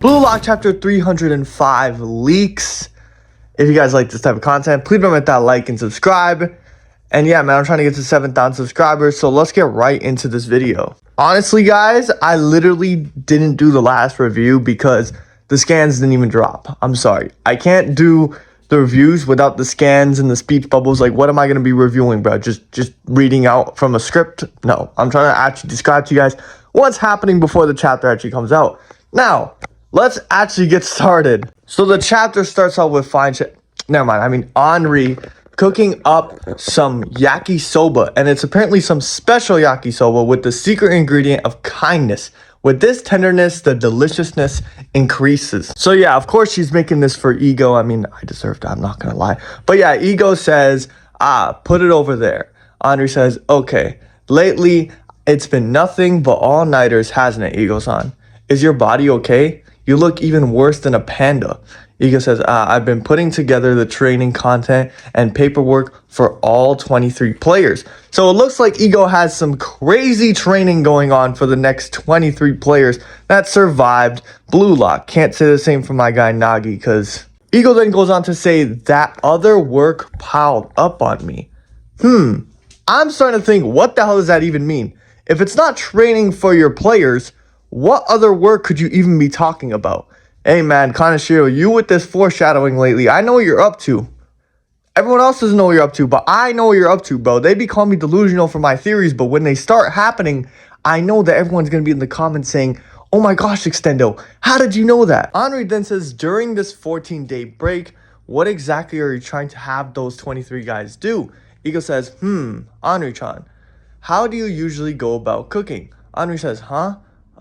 Blue Lock chapter 305 leaks. If you guys like this type of content, please remember that like and subscribe. And yeah, man, I'm trying to get to 7,000 subscribers, so let's get right into this video. Honestly, guys, I literally didn't do the last review because the scans didn't even drop. I'm sorry. I can't do the reviews without the scans and the speech bubbles. Like, what am I going to be reviewing, bro? Just reading out from a script? No, I'm trying to actually describe to you guys what's happening before the chapter actually comes out. Now, let's actually get started. So the chapter starts out with Henri cooking up some yakisoba, and it's apparently some special yakisoba with the secret ingredient of kindness. With this tenderness, the deliciousness increases. So yeah, of course she's making this for Ego. I mean, I deserved it, I'm not gonna lie. But yeah, Ego says, put it over there. Henri says, okay. Lately, it's been nothing but all-nighters, hasn't it, Ego-san? Is your body okay? You look even worse than a panda. Ego says, I've been putting together the training content and paperwork for all 23 players. So it looks like Ego has some crazy training going on for the next 23 players that survived Blue Lock. Can't say the same for my guy Nagi, because Ego then goes on to say that other work piled up on me. I'm starting to think, what the hell does that even mean? If it's not training for your players, what other work could you even be talking about? Hey man, Kaneshiro, you with this foreshadowing lately, I know what you're up to. Everyone else doesn't know what you're up to, but I know what you're up to, bro. They be calling me delusional for my theories, but when they start happening, I know that everyone's going to be in the comments saying, oh my gosh, Extendo, how did you know that? Henri then says, during this 14-day break, what exactly are you trying to have those 23 guys do? Ego says, Henri-chan, how do you usually go about cooking? Henri says,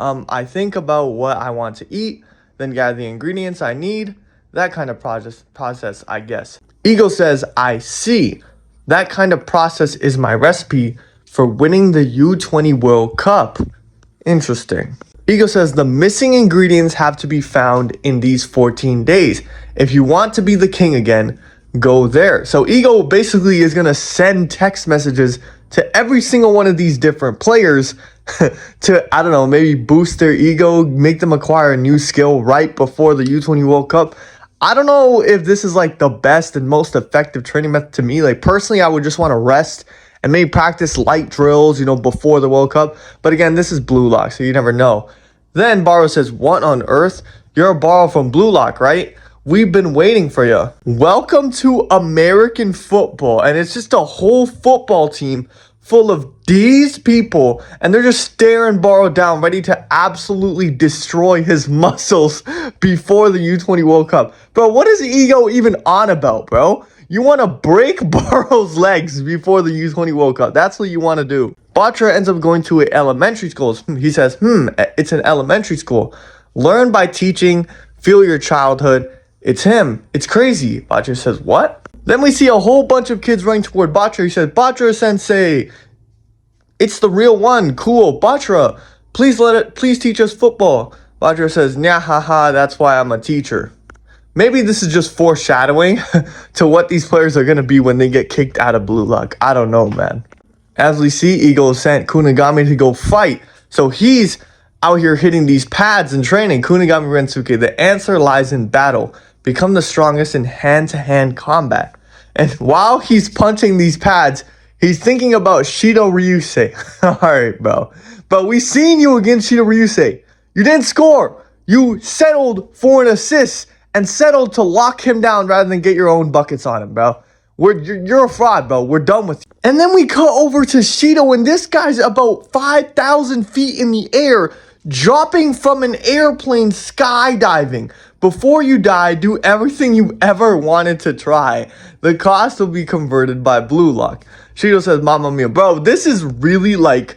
I think about what I want to eat, then gather the ingredients I need, that kind of process, I guess. Ego says, I see. That kind of process is my recipe for winning the U20 World Cup. Interesting. Ego says, the missing ingredients have to be found in these 14 days. If you want to be the king again, go there. So Ego basically is going to send text messages to every single one of these different players to, I don't know, maybe boost their ego, make them acquire a new skill right before the U20 World Cup. I don't know if this is like the best and most effective training method to me. Like personally, I would just want to rest and maybe practice light drills, before the World Cup. But again, this is Blue Lock, so you never know. Then Baro says, what on earth? You're a Baro from Blue Lock, right? We've been waiting for you. Welcome to American football. And it's just a whole football team full of these people, and they're just staring Baro down, ready to absolutely destroy his muscles before the U20 World Cup. Bro, what is Ego even on about, bro? You want to break Baro's legs before the U20 World Cup. That's what you want to do. Batra ends up going to an elementary school. He says, it's an elementary school. Learn by teaching, feel your childhood. It's him. It's crazy. Batra says, what? Then we see a whole bunch of kids running toward Batra. He says, Batra sensei, it's the real one. Cool. Batra, please teach us football. Batra says, nah, haha, that's why I'm a teacher. Maybe this is just foreshadowing to what these players are going to be when they get kicked out of Blue Lock. I don't know, man. As we see, Ego sent Kunigami to go fight. So he's out here hitting these pads and training. Kunigami Rensuke, the answer lies in battle. Become the strongest in hand-to-hand combat. And while he's punching these pads, he's thinking about Shido Ryusei. Alright, bro. But we seen you against Shido Ryusei. You didn't score. You settled for an assist and settled to lock him down rather than get your own buckets on him, bro. You're a fraud, bro. We're done with you. And then we cut over to Shido, and this guy's about 5,000 feet in the air, dropping from an airplane skydiving. Before you die, do everything you ever wanted to try. The cost will be converted by Blue Lock. Shido says, Mamma Mia. Bro, this is really like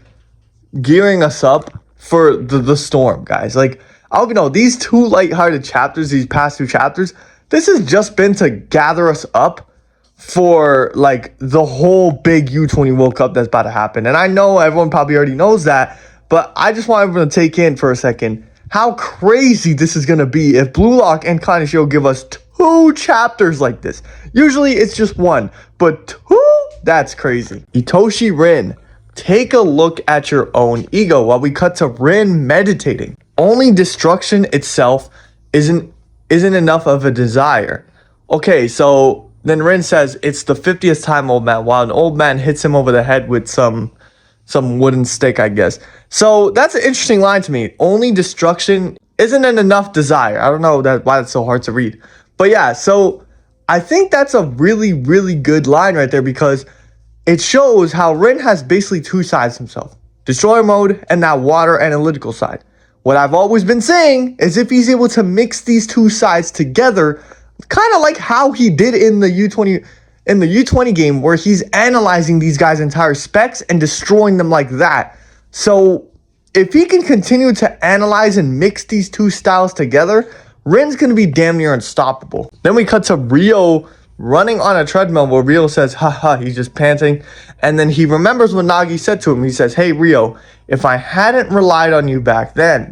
gearing us up for the storm, guys. Like, I don't know, these two lighthearted chapters, these past two chapters, this has just been to gather us up for like the whole big U20 World Cup that's about to happen. And I know everyone probably already knows that, but I just want everyone to take in for a second how crazy this is going to be if Blue Lock and Kaneshiro give us two chapters like this. Usually it's just one, but two? That's crazy. Itoshi Rin, take a look at your own ego while we cut to Rin meditating. Only destruction itself isn't enough of a desire. Okay, so then Rin says it's the 50th time, old man, while an old man hits him over the head with some wooden stick, I guess. So that's an interesting line to me. Only destruction isn't an enough desire. I don't know why that's so hard to read. But yeah, so I think that's a really, really good line right there, because it shows how Rin has basically two sides to himself. Destroyer mode and that water analytical side. What I've always been saying is if he's able to mix these two sides together, kind of like how he did in the U20 game, where he's analyzing these guys' entire specs and destroying them like that. So if he can continue to analyze and mix these two styles together, Rin's going to be damn near unstoppable. Then we cut to Rio running on a treadmill, where Rio says, haha, he's just panting. And then he remembers what Nagi said to him. He says, hey, Rio, if I hadn't relied on you back then, ...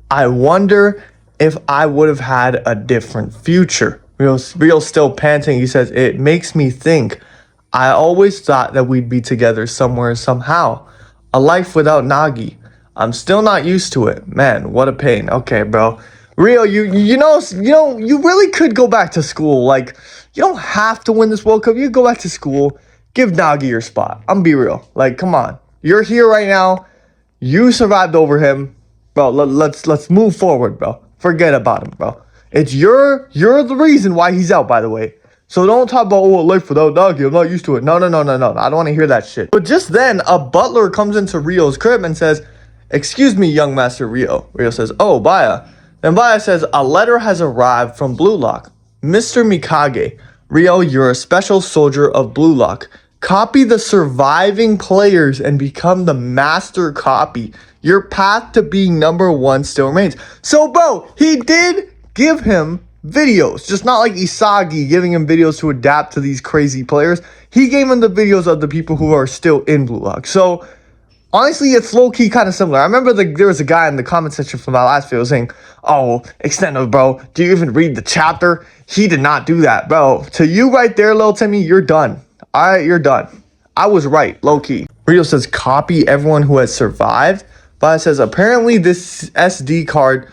I wonder if I would have had a different future. Rio's still panting. He says, it makes me think. I always thought that we'd be together somewhere, somehow. A life without Nagi. I'm still not used to it. Man, what a pain. Okay, bro. Rio, you really could go back to school. Like, you don't have to win this World Cup. You go back to school. Give Nagi your spot. I'm be real. Like, come on. You're here right now. You survived over him. Bro, let's move forward, bro. Forget about him, bro. It's you're the reason why he's out, by the way. So don't talk about, oh, a life without Nagi. I'm not used to it. No. I don't want to hear that shit. But just then, a butler comes into Rio's crib and says, excuse me, young Master Rio. Rio says, oh, Baya. Then Baya says, a letter has arrived from Bluelock. Mr. Mikage, Rio, you're a special soldier of Bluelock. Copy the surviving players and become the master copy. Your path to being #1 still remains. So, bro, he did give him videos. Just not like Isagi giving him videos to adapt to these crazy players. He gave him the videos of the people who are still in Bluelock. So, honestly, it's low-key kind of similar. I remember there was a guy in the comment section from my last video saying, oh, Extendo, bro, do you even read the chapter? He did not do that, bro. To you right there, Lil Timmy, you're done. All right, you're done. I was right, low-key. Rio says, copy everyone who has survived. But it says, apparently this SD card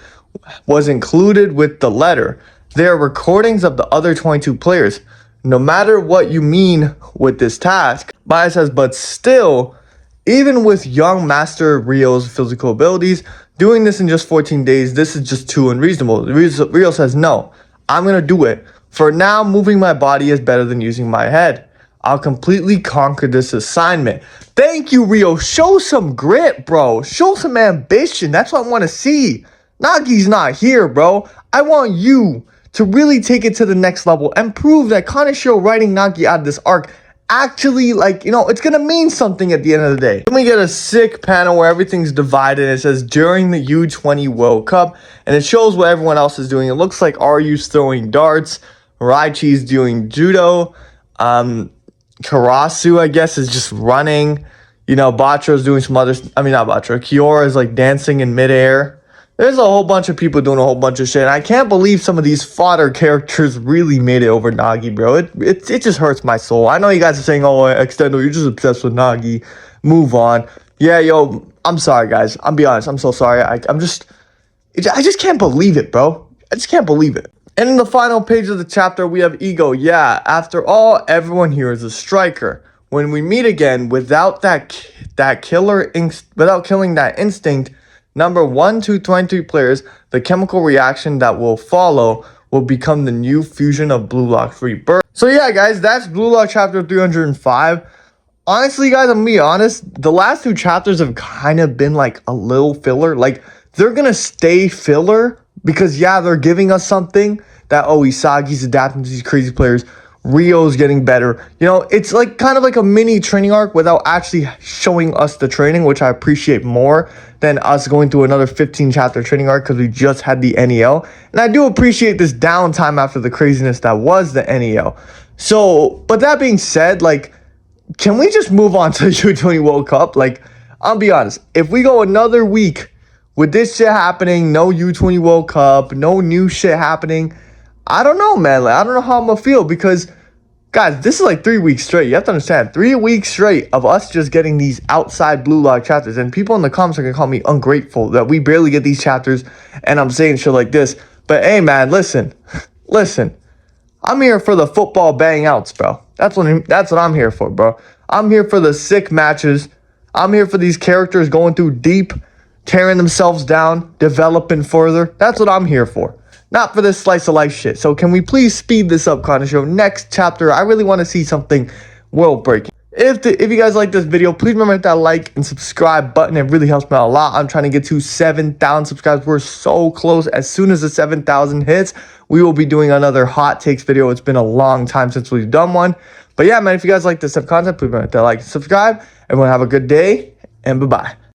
was included with the letter. There are recordings of the other 22 players. No matter what you mean with this task, Baya says, but still, even with young Master Rio's physical abilities, doing this in just 14 days, this is just too unreasonable. Rio says, no, I'm going to do it. For now, moving my body is better than using my head. I'll completely conquer this assignment. Thank you, Rio. Show some grit, bro. Show some ambition. That's what I want to see. Nagi's not here, bro. I want you to really take it to the next level and prove that Kaneshiro writing Nagi out of this arc actually, like, it's going to mean something at the end of the day. Then we get a sick panel where everything's divided. It says, during the U20 World Cup, and it shows what everyone else is doing. It looks like Ryu's throwing darts. Raichi's doing judo. Karasu, I guess, is just running. Batro's doing some other... not Batro. Kiora is, like, dancing in midair. There's a whole bunch of people doing a whole bunch of shit. And I can't believe some of these fodder characters really made it over Nagi, bro. It just hurts my soul. I know you guys are saying, oh, Extendo, you're just obsessed with Nagi. Move on. Yeah, yo, I'm sorry, guys. I'll be honest. I'm so sorry. I just can't believe it, bro. I just can't believe it. And in the final page of the chapter, we have Ego. Yeah, after all, everyone here is a striker. When we meet again, without without killing that instinct, number 1 to 23 players, the chemical reaction that will follow will become the new fusion of Bluelock's rebirth. So yeah, guys, that's Bluelock chapter 305. Honestly, guys, I'm gonna be honest, the last 2 chapters have kind of been like a little filler. Like, they're gonna stay filler because, yeah, they're giving us something that, oh, Isagi's adapting to these crazy players. Rio's getting better. It's like kind of like a mini training arc without actually showing us the training, which I appreciate more than us going through another 15 chapter training arc because we just had the NEL. And I do appreciate this downtime after the craziness that was the NEL. So, but that being said, like, can we just move on to the U20 World Cup? Like, I'll be honest, if we go another week with this shit happening, no U20 World Cup, no new shit happening, I don't know, man. Like, I don't know how I'm going to feel because, guys, this is like 3 weeks straight. You have to understand, 3 weeks straight of us just getting these outside Bluelock chapters. And people in the comments are going to call me ungrateful that we barely get these chapters and I'm saying shit like this. But hey, man, listen. Listen. I'm here for the football bang outs, bro. That's what I'm here for, bro. I'm here for the sick matches. I'm here for these characters going through deep, tearing themselves down, developing further. That's what I'm here for. Not for this slice of life shit. So can we please speed this up, Connor Show? Next chapter, I really want to see something world breaking. If you guys like this video, please remember to hit that like and subscribe button. It really helps me out a lot. I'm trying to get to 7,000 subscribers. We're so close. As soon as the 7,000 hits, we will be doing another hot takes video. It's been a long time since we've done one. But yeah, man, if you guys like this type of content, please remember to hit that like and subscribe. Everyone have a good day, and bye-bye.